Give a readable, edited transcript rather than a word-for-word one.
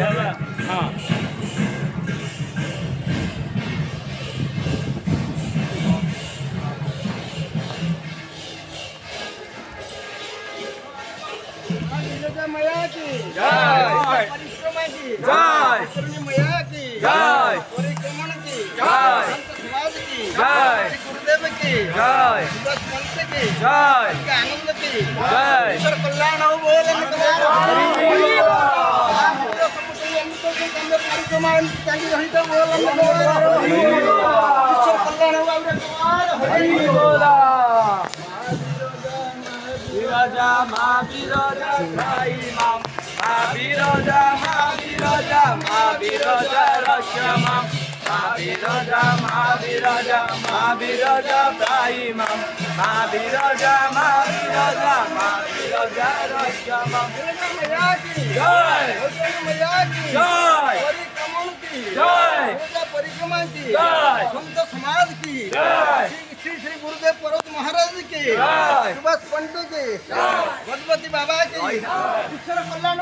हाँ मैया की जय परिक्रमा की जय मैया की जय परिक्रमण की जय संत समाज की जय गुरुदेव की जय सुभाष पंत की जय आनंद की जय ईश्वर कल्याण हो बोले परिक्रमा चली रही तो बोले ईश्वर कल्याण हो हरि बोला विराजा महावीरजा भाई माम महावीरजा महावीरजा महावीरजा रक्षमा महावीरजा महावीरजा महावीरजा भाई माम महावीरजा महावीरजा महावीरजा रक्षमा मैया की जय मैया की जय परिक्रमण की जय परिक्रमा की जय संत समाज की जय श्री श्री गुरुदेव पर्वत महाराज की जय सुभाष पंत की भगवती बाबा की ईश्वर कल्याण